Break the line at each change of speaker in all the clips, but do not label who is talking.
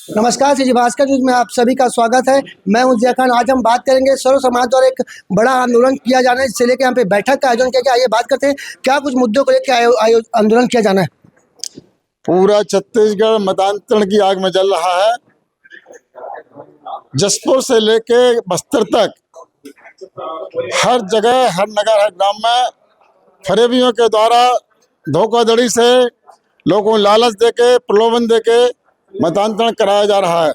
नमस्कार श्री भास्कर न्यूज में आप सभी का स्वागत है। मैं हूं जय खान। आज हम बात करेंगे सर्व समाज द्वारा एक बड़ा आंदोलन किया जाना है, जिसे लेकर यहाँ पे बैठक का आयोजन किया गया। आइए बात करते हैं क्या कुछ मुद्दों को लेकर आंदोलन किया जाना है।
पूरा छत्तीसगढ़ मतांतरण की आग में जल रहा है। जसपुर से लेके बस्तर तक हर जगह, हर नगर, हर गांव में फरेबियों के द्वारा धोखाधड़ी से लोगों को लालच देके, प्रलोभन देके मतांतरण कराया जा रहा है।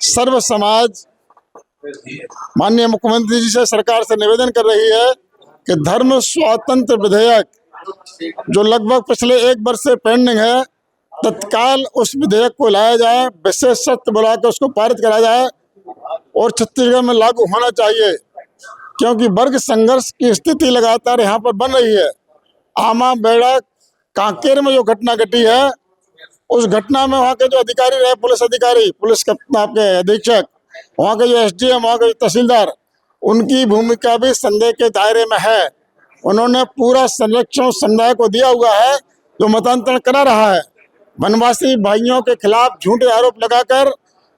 सर्व समाज माननीय मुख्यमंत्री जी से, सरकार से निवेदन कर रही है कि धर्म स्वातंत्र विधेयक जो लगभग पिछले 1 वर्ष से पेंडिंग है, तत्काल उस विधेयक को लाया जाए, विशेष शर्त बुला के उसको पारित कराया जाए और छत्तीसगढ़ में लागू होना चाहिए। क्योंकि वर्ग संघर्ष की स्थिति लगातार यहाँ पर बन रही है। आमा बेड़ा कांकेर में जो घटना घटी है, उस घटना में वहाँ के जो अधिकारी रहे, पुलिस अधिकारी, पुलिस आपके अधीक्षक, वहाँ के जो एसडीएम, वहाँ के जो तहसीलदार, उनकी भूमिका भी संदेह के दायरे में है। उन्होंने पूरा संरक्षण समुदाय को दिया हुआ है जो मतांतरण करा रहा है। वनवासी भाइयों के खिलाफ झूठे आरोप लगाकर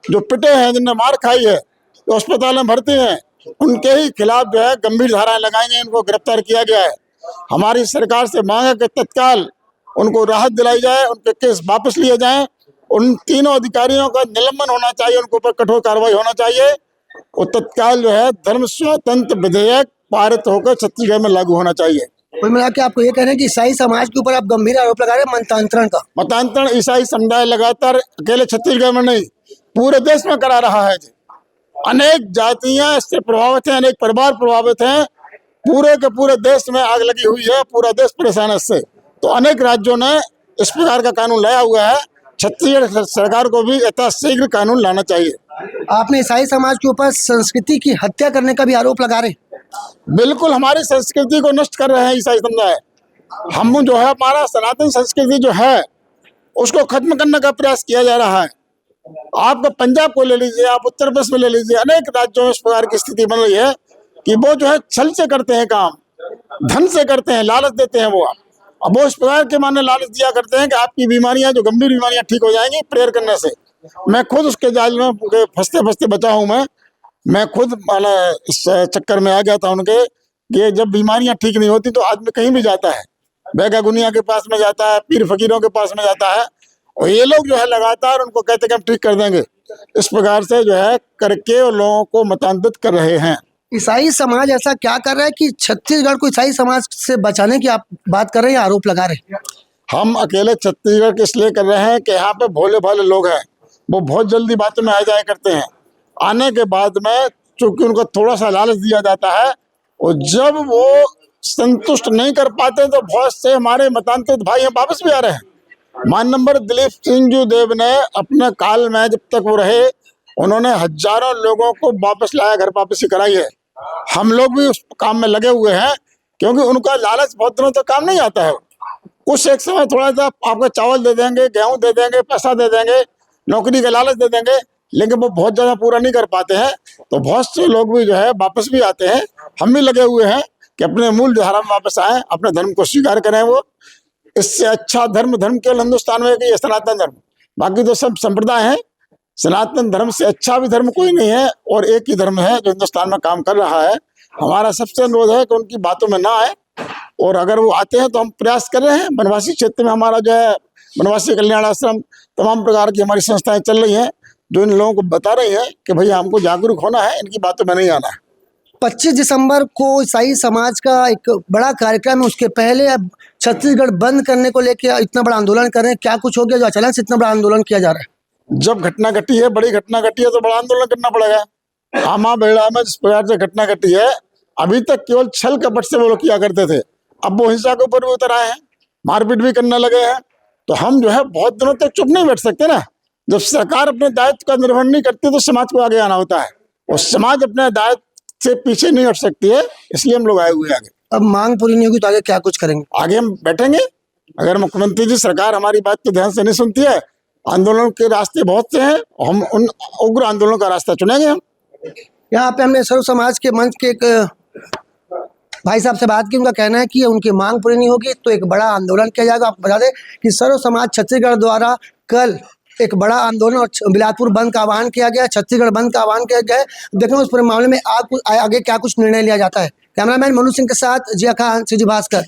जो पिटे हैं, जिन्हें मार खाई है, तो अस्पताल में भर्ती हैं, उनके ही खिलाफ जो है गंभीर धाराएं लगाई गई, उनको गिरफ्तार किया गया है। हमारी सरकार से मांग है कि तत्काल उनको राहत दिलाई जाए, उनके केस वापस लिए जाएं। उन तीनों अधिकारियों का निलंबन होना चाहिए, उनके ऊपर कठोर कार्रवाई होना चाहिए और तत्काल जो है धर्म स्वतंत्र विधेयक पारित होकर छत्तीसगढ़ में लागू होना चाहिए।
कुल मिला के आपको ये कहना है कि ईसाई समाज के ऊपर आप गंभीर आरोप लगा रहे हैं मतांतरण का।
मतांतरण ईसाई समुदाय लगातार अकेले छत्तीसगढ़ में नहीं, पूरे देश में करा रहा है। अनेक जातियां इससे प्रभावित हैं, अनेक परिवार प्रभावित हैं। पूरे के पूरे देश में आग लगी हुई है, पूरा देश परेशान है इससे। तो अनेक राज्यों ने इस प्रकार का कानून लाया हुआ है। छत्तीसगढ़ सरकार को भी यथाशीघ्र कानून लाना चाहिए।
आपने ईसाई समाज के ऊपर संस्कृति की हत्या करने का भी आरोप लगा रहे हैं।
बिल्कुल, हमारी संस्कृति को नष्ट कर रहे हैं ईसाई समुदाय। हम जो है, हमारा सनातन संस्कृति जो है, उसको खत्म करने का प्रयास किया जा रहा है। आप पंजाब को ले लीजिए, आप उत्तर प्रदेश में ले लीजिए, अनेक राज्यों में इस प्रकार की स्थिति बन रही है कि वो जो है छल से करते हैं काम, धन से करते हैं, लालच देते हैं। वो अब वो इस प्रकार के माने लालच दिया करते हैं कि आपकी बीमारियां, जो गंभीर बीमारियां, ठीक हो जाएंगी प्रेयर करने से। मैं खुद उसके जाल में फंसते फंसते बचा हूँ। मैं खुद इस चक्कर में आ गया था उनके कि जब बीमारियां ठीक नहीं होती तो आदमी कहीं भी जाता है, बैगा गुनिया के पास में जाता है, पीर फकीरों के पास में जाता है, और ये लोग जो है लगातार उनको कहते हैं कि हम ठीक कर देंगे। इस प्रकार से जो है करके लोगों को मतांतरित कर रहे हैं।
ईसाई समाज ऐसा क्या कर रहा है कि छत्तीसगढ़ को ईसाई समाज से बचाने की आप बात कर रहे हैं, आरोप लगा रहे हैं?
हम अकेले छत्तीसगढ़ के इसलिए कर रहे हैं कि यहाँ पे भोले भाले लोग हैं, वो बहुत जल्दी बातों में आ जाया करते हैं। आने के बाद में चूंकि उनको थोड़ा सा लालच दिया जाता है, और जब वो संतुष्ट नहीं कर पाते तो बहुत से हमारे मतांतरित भाई हैं वापस भी आ रहे हैं। मान नंबर दिलीप सिंह जी देव ने अपने काल में, जब तक वो रहे, उन्होंने हजारों लोगों को वापस लाया, घर वापसी कराई है। हम लोग भी उस काम में लगे हुए हैं, क्योंकि उनका लालच बहुत दिनों तक काम नहीं आता है। कुछ एक समय थोड़ा सा आपको चावल दे देंगे, गेहूं दे देंगे, पैसा दे देंगे, नौकरी का लालच दे देंगे, लेकिन वो बहुत ज़्यादा पूरा नहीं कर पाते हैं। तो बहुत से लोग भी जो है वापस भी आते हैं। हम भी लगे हुए हैं कि अपने मूल धारा में वापस आए, अपने धर्म को स्वीकार करें। वो इससे अच्छा धर्म केवल हिंदुस्तान में है, सनातन धर्म। बाकी तो सब संप्रदाय हैं। सनातन धर्म से अच्छा भी धर्म कोई नहीं है, और एक ही धर्म है जो हिंदुस्तान में काम कर रहा है। हमारा सबसे अनुरोध है कि उनकी बातों में ना आए, और अगर वो आते हैं तो हम प्रयास कर रहे हैं। वनवासी क्षेत्र में हमारा जो है वनवासी कल्याण आश्रम, तमाम प्रकार की हमारी संस्थाएं चल रही हैं, जो इन लोगों को बता रही हैं कि भैया हमको जागरूक होना है, इनकी बातों में नहीं आना है।
25 दिसंबर को ईसाई समाज का एक बड़ा कार्यक्रम है, उसके पहले अब छत्तीसगढ़ बंद करने को लेकर इतना बड़ा आंदोलन कर रहे हैं। क्या कुछ हो गया जो अचानक से इतना बड़ा आंदोलन किया जा रहा है?
जब घटना घटी है, बड़ी घटना घटी है, तो बड़ा आंदोलन करना पड़ेगा। आमा बेड़ा में जिस प्रकार से घटना घटी है, अभी तक केवल छल कपट से वो लोग किया करते थे, अब वो हिंसा के ऊपर भी उतर आए हैं, मारपीट भी करने लगे हैं। तो हम जो है बहुत दिनों तक चुप नहीं बैठ सकते ना। जब सरकार अपने दायित्व का निर्वहन नहीं करती तो समाज को आगे आना होता है, और समाज अपने दायित्व से पीछे नहीं हट सकती है, इसलिए हम लोग आए हुए हैं आगे।
अब मांग पूरी नहीं होगी तो आगे क्या कुछ करेंगे?
आगे हम बैठेंगे। अगर मुख्यमंत्री जी, सरकार हमारी बात को ध्यान से नहीं सुनती है, आंदोलन के रास्ते बहुत से हैं, हम उन उग्र आंदोलन का रास्ता चुनेंगे। हम
यहाँ पे हमने सर्व समाज के मंच के एक भाई साहब से बात की। उनका कहना है कि उनकी मांग पूरी नहीं होगी तो एक बड़ा आंदोलन किया जाएगा। आपको बता दें कि सर्व समाज छत्तीसगढ़ द्वारा कल एक बड़ा आंदोलन और बिलासपुर बंद का आह्वान किया गया, छत्तीसगढ़ बंद का आह्वान किया गया है। देखना उस पूरे मामले में आगे क्या कुछ निर्णय लिया जाता है। कैमरामैन मनु सिंह के साथ जिया खान, सीजी भास्कर।